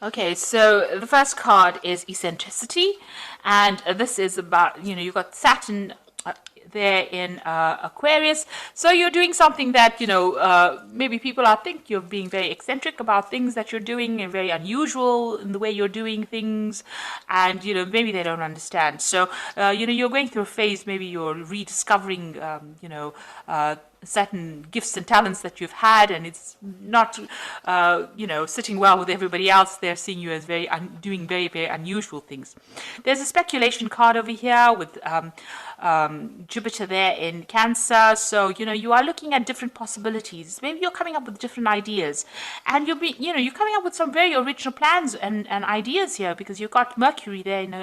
Okay, so the first card is eccentricity, and this is about, you've got Saturn there in Aquarius. So you're doing something that, maybe people are think you're being very eccentric about things that you're doing and very unusual in the way you're doing things, and, maybe they don't understand. So, you're going through a phase, maybe you're rediscovering, certain gifts and talents that you've had, and it's not, sitting well with everybody else. They're seeing you as doing very, very unusual things. There's a speculation card over here with Jupiter there in Cancer. So, you are looking at different possibilities. Maybe you're coming up with different ideas, and you're coming up with some very original plans and ideas here, because you've got Mercury there in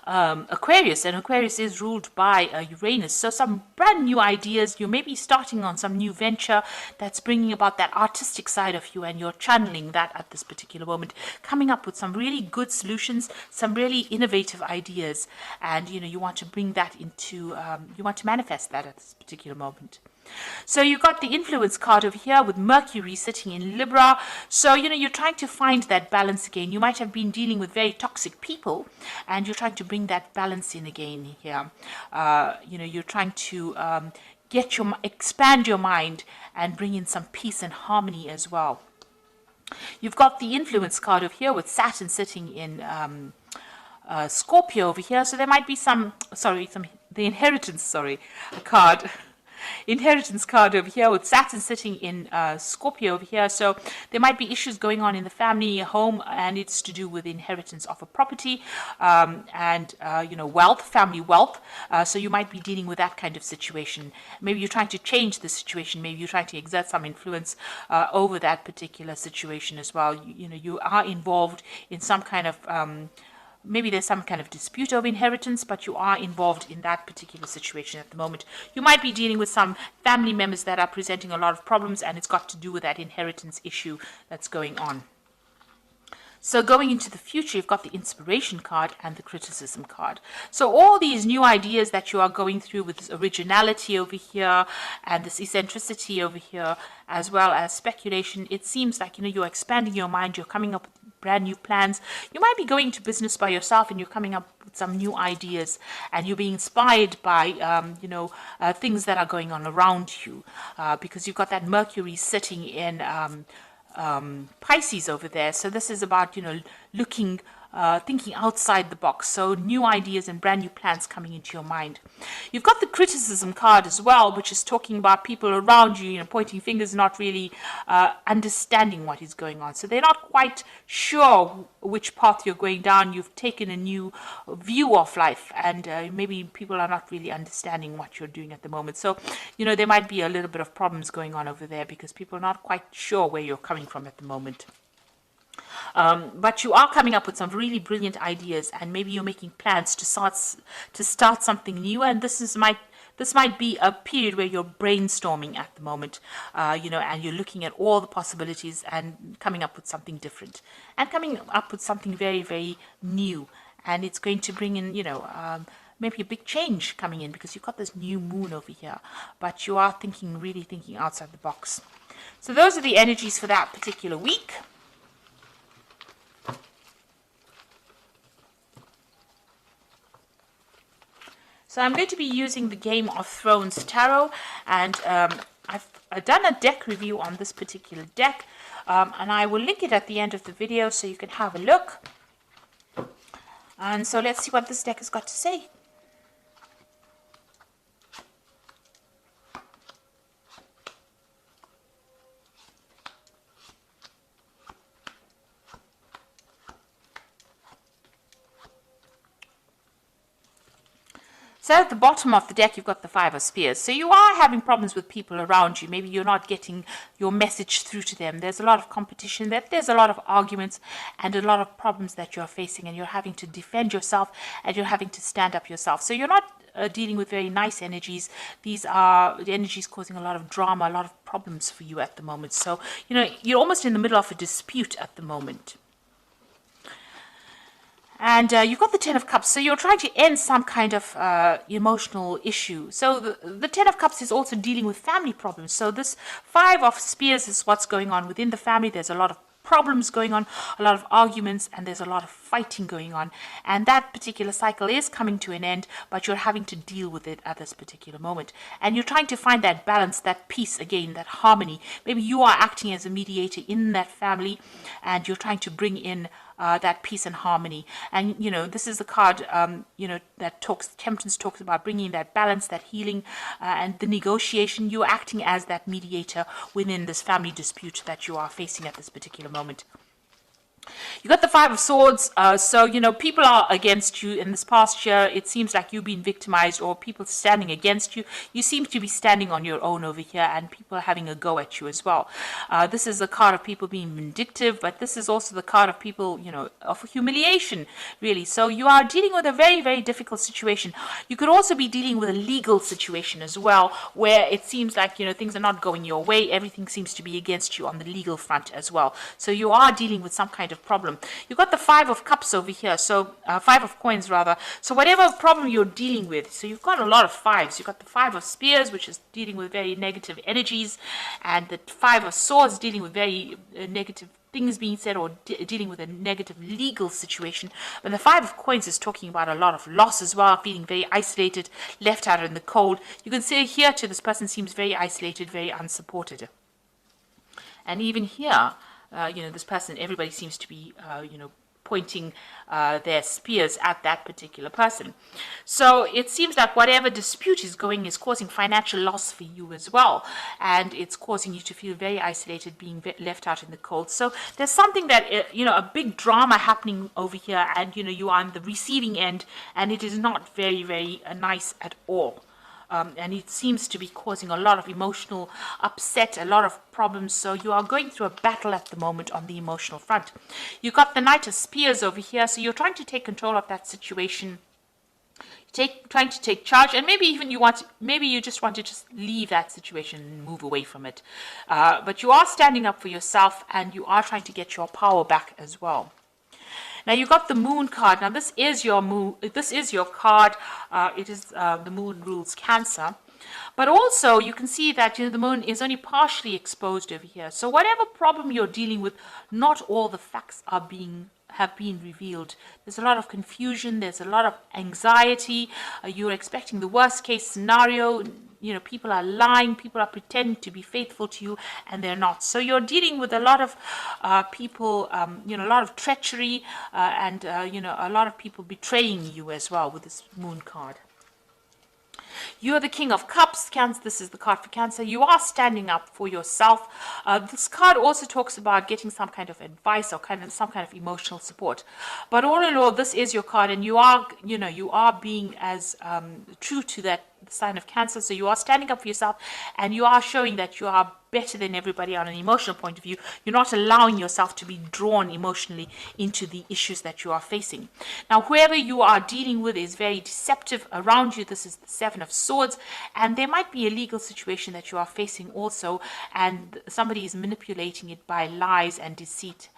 Aquarius, and Aquarius is ruled by Uranus. So some brand new ideas. You may be starting on some new venture that's bringing about that artistic side of you, and you're channeling that at this particular moment, coming up with some really good solutions, some really innovative ideas, and you want to bring that into, you want to manifest that at this particular moment. So you got the influence card over here with Mercury sitting in Libra. So, you're trying to find that balance again. You might have been dealing with very toxic people, and you're trying to bring that balance in again here. You're trying to expand your mind and bring in some peace and harmony as well. You've got the influence card over here with Saturn sitting in Scorpio over here. So there might be the inheritance, card. Inheritance card over here with Saturn sitting in Scorpio over here. So there might be issues going on in the family home, and it's to do with inheritance of a property, and wealth, family wealth. So you might be dealing with that kind of situation. Maybe you're trying to change the situation. Maybe you're trying to exert some influence over that particular situation as well. You are involved in some kind of maybe there's some kind of dispute over inheritance, but you are involved in that particular situation at the moment. You might be dealing with some family members that are presenting a lot of problems, and it's got to do with that inheritance issue that's going on. So going into the future, you've got the inspiration card and the criticism card. So all these new ideas that you are going through with this originality over here and this eccentricity over here, as well as speculation, it seems like, you're expanding your mind, you're coming up with brand new plans. You might be going to business by yourself, and you're coming up with some new ideas, and you're being inspired by, things that are going on around you, because you've got that Mercury sitting in Pisces over there. So this is about, looking, thinking outside the box. So new ideas and brand new plans coming into your mind. You've got the criticism card as well, which is talking about people around you, pointing fingers, not really understanding what is going on. So they're not quite sure which path you're going down. You've taken a new view of life, and maybe people are not really understanding what you're doing at the moment. So, there might be a little bit of problems going on over there, because people are not quite sure where you're coming from at the moment. But you are coming up with some really brilliant ideas, and maybe you're making plans to start something new, and this might be a period where you're brainstorming at the moment, and you're looking at all the possibilities and coming up with something different, and coming up with something very, very new, and it's going to bring in, maybe a big change coming in, because you've got this new moon over here, but you are really thinking outside the box. So those are the energies for that particular week. So I'm going to be using the Game of Thrones Tarot, and I've done a deck review on this particular deck, and I will link it at the end of the video so you can have a look. And so let's see what this deck has got to say. So at the bottom of the deck, you've got the Five of Spears. So you are having problems with people around you. Maybe you're not getting your message through to them. There's a lot of competition. There's a lot of arguments and a lot of problems that you're facing, and you're having to defend yourself, and you're having to stand up yourself. So you're not dealing with very nice energies. These are the energies causing a lot of drama, a lot of problems for you at the moment. So, you're almost in the middle of a dispute at the moment. And you've got the Ten of Cups, so you're trying to end some kind of emotional issue. So the Ten of Cups is also dealing with family problems. So this Five of Spears is what's going on within the family. There's a lot of problems going on, a lot of arguments, and there's a lot of fighting going on. And that particular cycle is coming to an end, but you're having to deal with it at this particular moment. And you're trying to find that balance, that peace again, that harmony. Maybe you are acting as a mediator in that family, and you're trying to bring in that peace and harmony. And this is the card that Temperance talks about bringing that balance, that healing, and the negotiation. You're acting as that mediator within this family dispute that you are facing at this particular moment. You got the Five of Swords, so people are against you in this past year. It seems like you've been victimized, or people standing against you. You seem to be standing on your own over here, and people are having a go at you as well. This is a card of people being vindictive, but this is also the card of people, of humiliation, really. So you are dealing with a very, very difficult situation. You could also be dealing with a legal situation as well, where it seems like things are not going your way. Everything seems to be against you on the legal front as well. So you are dealing with some kind of problem. You've got the Five of Cups over here, so Five of Coins rather. So whatever problem you're dealing with, so you've got a lot of fives. You've got the Five of Spears, which is dealing with very negative energies, and the Five of Swords dealing with very negative things being said, or dealing with a negative legal situation. But the Five of Coins is talking about a lot of loss as well, feeling very isolated, left out in the cold. You can see here too, this person seems very isolated, very unsupported. And even here, this person, everybody seems to be, pointing their spears at that particular person. So it seems like whatever dispute is going is causing financial loss for you as well. And it's causing you to feel very isolated, being left out in the cold. So there's something that, a big drama happening over here, and, you are on the receiving end, and it is not very, very nice at all. And it seems to be causing a lot of emotional upset, a lot of problems. So you are going through a battle at the moment on the emotional front. You've got the Knight of Spears over here. So you're trying to take control of that situation, trying to take charge. And maybe even you just want to just leave that situation and move away from it. But you are standing up for yourself, and you are trying to get your power back as well. Now you got the Moon card. Now this is your moon. This is your card. It is the Moon rules Cancer, but also you can see that the Moon is only partially exposed over here. So whatever problem you're dealing with, not all the facts have been revealed. There's a lot of confusion. There's a lot of anxiety. You're expecting the worst case scenario. People are lying, people are pretending to be faithful to you, and they're not. So you're dealing with a lot of people, a lot of treachery, and, a lot of people betraying you as well with this Moon card. You're the King of Cups, Cancer. This is the card for Cancer. You are standing up for yourself. This card also talks about getting some kind of advice or some kind of emotional support. But all in all, this is your card, and you are being as true to that sign of Cancer. So you are standing up for yourself, and you are showing that you are better than everybody on an emotional point of view. You're not allowing yourself to be drawn emotionally into the issues that you are facing. Now, whoever you are dealing with is very deceptive around you. This is the Seven of Swords, and there might be a legal situation that you are facing also, and somebody is manipulating it by lies and deceit.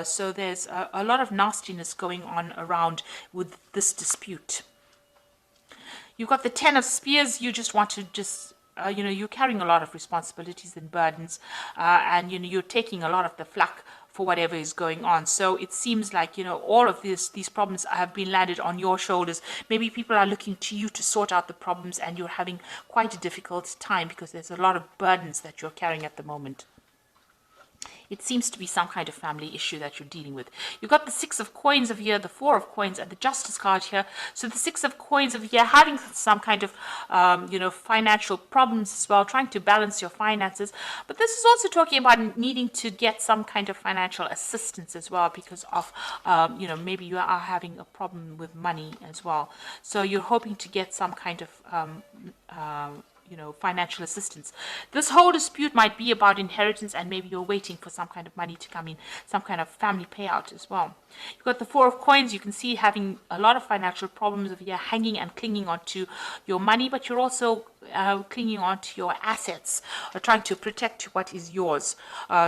So there's a lot of nastiness going on around with this dispute. You've got the Ten of Spears. You just want to you're carrying a lot of responsibilities and burdens, and you're taking a lot of the flak for whatever is going on. So it seems like all of these problems have been landed on your shoulders. Maybe people are looking to you to sort out the problems, and you're having quite a difficult time because there's a lot of burdens that you're carrying at the moment. It seems to be some kind of family issue that you're dealing with. You've got the Six of Coins over here, the Four of Coins, and the Justice card here. So the Six of Coins over here, having some kind of, financial problems as well, trying to balance your finances. But this is also talking about needing to get some kind of financial assistance as well because of, maybe you are having a problem with money as well. So you're hoping to get some kind of, financial assistance. This whole dispute might be about inheritance, and maybe you're waiting for some kind of money to come in, some kind of family payout as well. You've got the Four of Coins. You can see having a lot of financial problems of hanging and clinging onto your money, but you're also clinging on to your assets, or trying to protect what is yours.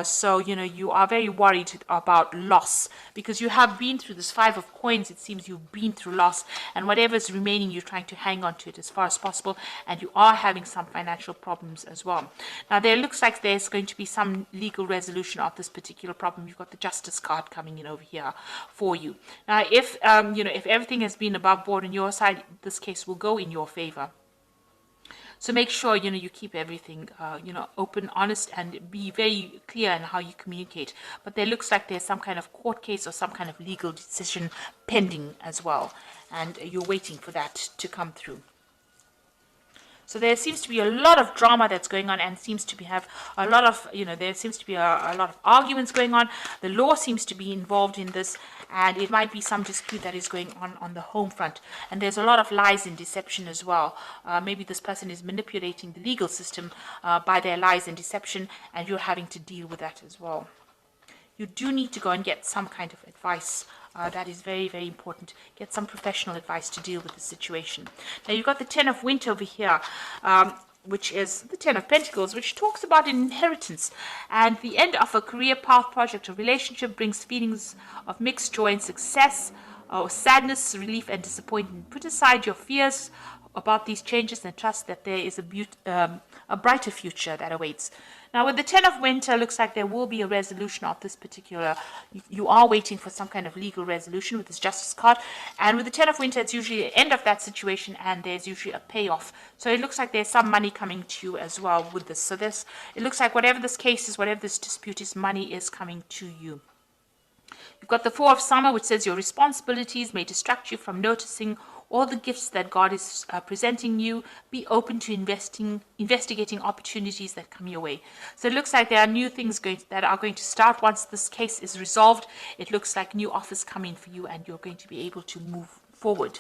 So, you are very worried about loss, because you have been through this Five of Coins. It seems you've been through loss, and whatever is remaining, you're trying to hang on to it as far as possible, and you are having some financial problems as well. Now, there looks like there's going to be some legal resolution of this particular problem. You've got the Justice card coming in over here for you. Now, if everything has been above board on your side, this case will go in your favor. So make sure, you keep everything, open, honest, and be very clear in how you communicate. But there looks like there's some kind of court case or some kind of legal decision pending as well. And you're waiting for that to come through. So there seems to be a lot of drama that's going on, and seems to have a lot of, there seems to be a lot of arguments going on. The law seems to be involved in this, and it might be some dispute that is going on the home front. And there's a lot of lies and deception as well. Maybe this person is manipulating the legal system by their lies and deception, and you're having to deal with that as well. You do need to go and get some kind of advice. That is very, very important. Get some professional advice to deal with the situation. Now, you've got the Ten of Winter over here, which is the Ten of Pentacles, which talks about inheritance. And the end of a career path, project, or relationship brings feelings of mixed joy and success, or sadness, relief, and disappointment. Put aside your fears about these changes and trust that there is a brighter future that awaits. Now, with the Ten of Winter, looks like there will be a resolution of this particular. You are waiting for some kind of legal resolution with this Justice card. And with the Ten of Winter, it's usually the end of that situation, and there's usually a payoff. So it looks like there's some money coming to you as well with this. So it looks like whatever this case is, whatever this dispute is, money is coming to you. You've got the Four of Summer, which says your responsibilities may distract you from noticing all the gifts that God is presenting you. Be open to investigating opportunities that come your way. So it looks like there are new things that are going to start once this case is resolved. It looks like new offers come in for you, and you're going to be able to move forward.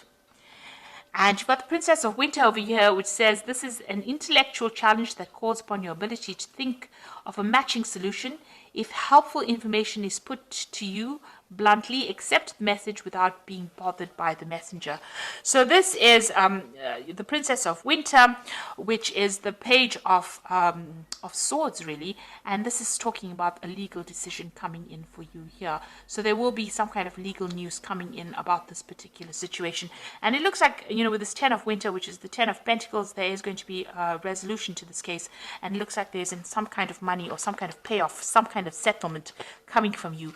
And you've got the Princess of Winter over here, which says this is an intellectual challenge that calls upon your ability to think of a matching solution. If helpful information is put to you bluntly, accept the message without being bothered by the messenger. So this is the Princess of Winter, which is the Page of Swords, really. And this is talking about a legal decision coming in for you here. So there will be some kind of legal news coming in about this particular situation. And it looks like, with this Ten of Winter, which is the Ten of Pentacles, there is going to be a resolution to this case. And it looks like there's some kind of money or some kind of payoff, some kind of settlement coming from you,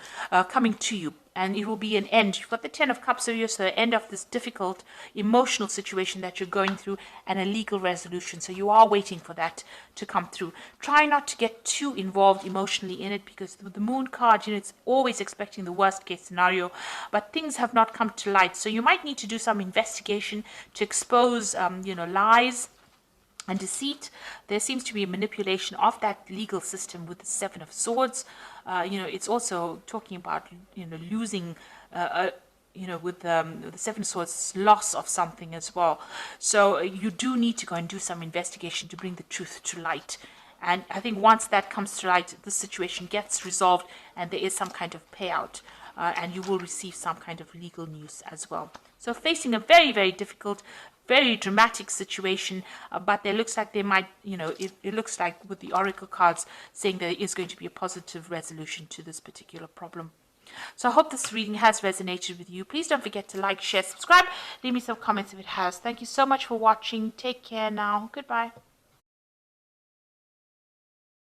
coming to you. And it will be an end. You've got the Ten of Cups over here, so the end of this difficult emotional situation that you're going through, and a legal resolution. So you are waiting for that to come through. Try not to get too involved emotionally in it, because with the Moon card, it's always expecting the worst case scenario, but things have not come to light. So you might need to do some investigation to expose, lies and deceit. There seems to be a manipulation of that legal system with the Seven of Swords. It's also talking about, losing, with the Seven of Swords, loss of something as well. So you do need to go and do some investigation to bring the truth to light. And I think once that comes to light, the situation gets resolved, and there is some kind of payout. And you will receive some kind of legal news as well. So facing a very, very difficult, very dramatic situation, but there looks like they might, it looks like with the Oracle cards saying there is going to be a positive resolution to this particular problem. So I hope this reading has resonated with you. Please don't forget to like, share, subscribe. Leave me some comments if it has. Thank you so much for watching. Take care now. Goodbye.